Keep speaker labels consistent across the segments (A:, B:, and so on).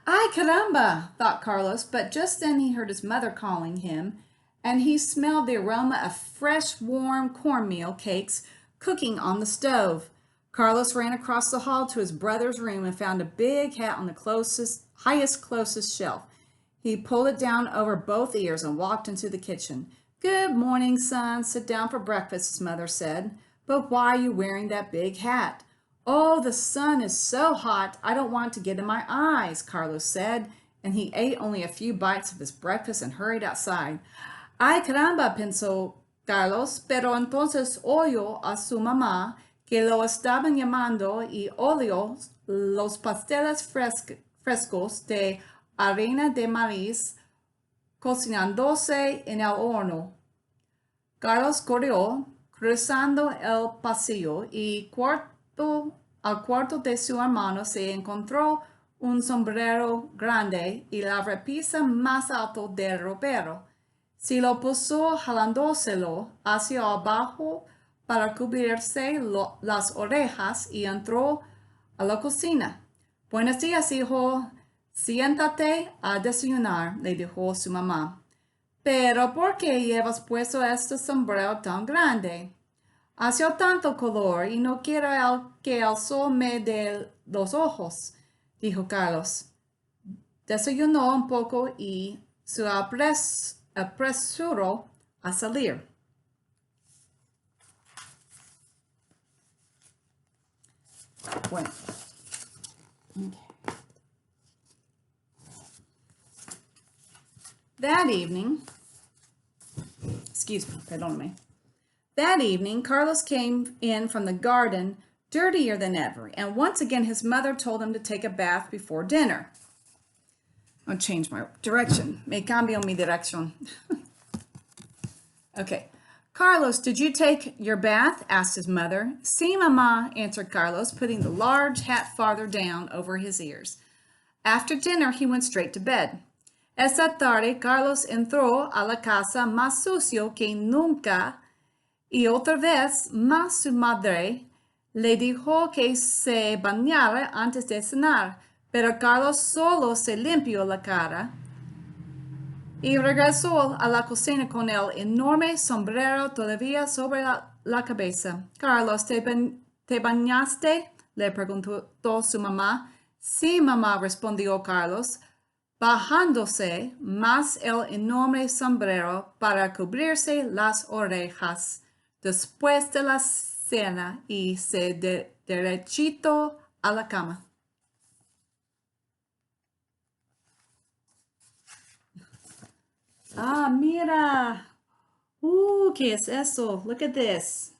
A: Ay, caramba, thought Carlos, but just then he heard his mother calling him, and he smelled the aroma of fresh, warm cornmeal cakes cooking on the stove. Carlos ran across the hall to his brother's room and found a big hat on the closest shelf. He pulled it down over both ears and walked into the kitchen. Good morning, son. Sit down for breakfast, his mother said. But why are you wearing that big hat? Oh, the sun is so hot, I don't want to get in my eyes, Carlos said, and he ate only a few bites of his breakfast and hurried outside. Ay, caramba, pensó Carlos, pero entonces oyó a su mamá que lo estaban llamando y olió los pasteles frescos de harina de maíz cocinándose en el horno. Carlos corrió, cruzando el pasillo, y al cuarto de su hermano se encontró un sombrero grande y la repisa más alto del ropero. Se lo puso jalándoselo hacia abajo para cubrirse las orejas y entró a la cocina. Buenos días, hijo. Siéntate a desayunar, le dijo su mamá. Pero ¿por qué llevas puesto este sombrero tan grande? Hace tanto calor y no quiero que el sol me dé los ojos, dijo Carlos. Desayunó un poco y se apresuró a salir. Bueno. Okay. That evening, That evening, Carlos came in from the garden dirtier than ever, and once again his mother told him to take a bath before dinner. I'll change my direction. Me cambio mi dirección. Okay. Carlos, did you take your bath? Asked his mother. Sí, mamá, answered Carlos, putting the large hat farther down over his ears. After dinner, he went straight to bed. Esa tarde, Carlos entró a la casa más sucio que nunca y otra vez más su madre le dijo que se bañara antes de cenar, pero Carlos solo se limpió la cara y regresó a la cocina con el enorme sombrero todavía sobre la cabeza. Carlos, ¿te bañaste? Le preguntó su mamá. Sí, mamá, respondió Carlos, bajándose más el enorme sombrero para cubrirse las orejas después de la cena y se derechito a la cama. Ah, mira. ¿Qué es eso? Look at this.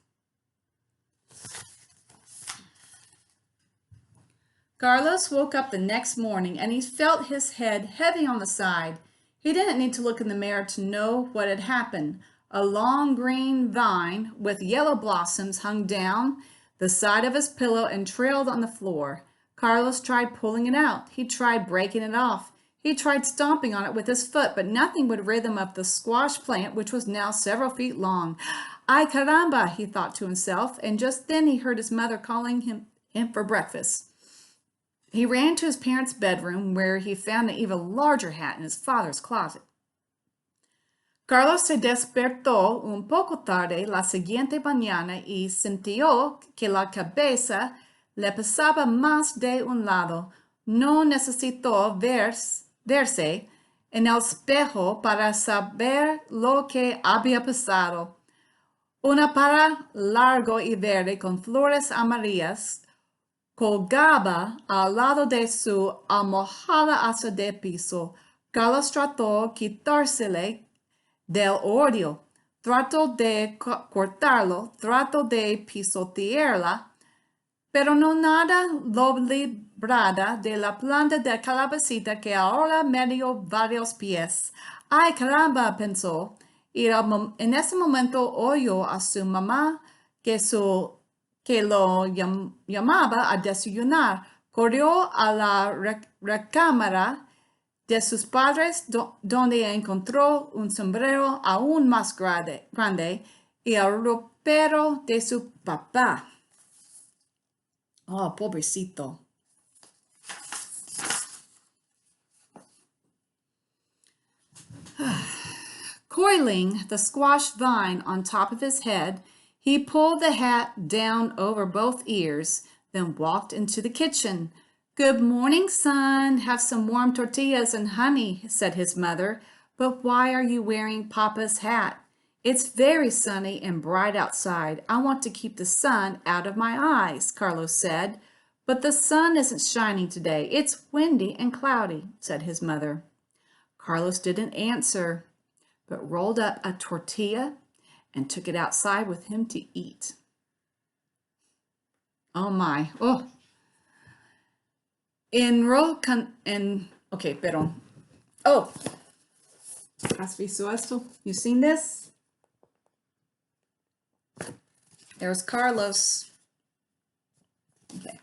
A: Carlos woke up the next morning and he felt his head heavy on the side. He didn't need to look in the mirror to know what had happened. A long green vine with yellow blossoms hung down the side of his pillow and trailed on the floor. Carlos tried pulling it out. He tried breaking it off. He tried stomping on it with his foot, but nothing would rid him of the squash plant, which was now several feet long. Ay, caramba, he thought to himself, and just then he heard his mother calling him for breakfast. He ran to his parents' bedroom, where he found an even larger hat in his father's closet. Carlos se despertó un poco tarde la siguiente mañana y sintió que la cabeza le pesaba más de un lado. No necesitó verse en el espejo para saber lo que había pasado. Una para largo y verde con flores amarillas colgaba al lado de su almohada hasta de piso. Carlos trató quitársele del odio. Trató de cortarlo, trató de pisotearla, pero no nada lo libraba de la planta de calabacita que ahora medió varios pies. Ay, caramba, pensó. Y en ese momento oyó a su mamá que lo llamaba a desayunar. Corrió a la recámara de sus padres, donde encontró un sombrero aún más grande y el ropero de su papá. Oh, pobrecito. Coiling the squash vine on top of his head, he pulled the hat down over both ears, then walked into the kitchen. "Good morning, son. Have some warm tortillas and honey," said his mother. "But why are you wearing Papa's hat?" "It's very sunny and bright outside. I want to keep the sun out of my eyes," Carlos said. "But the sun isn't shining today. It's windy and cloudy," said his mother. Carlos didn't answer, but rolled up a tortilla and took it outside with him to eat. Oh my, oh. Okay, pero, oh, ¿has visto esto? You seen this? There's Carlos. Okay.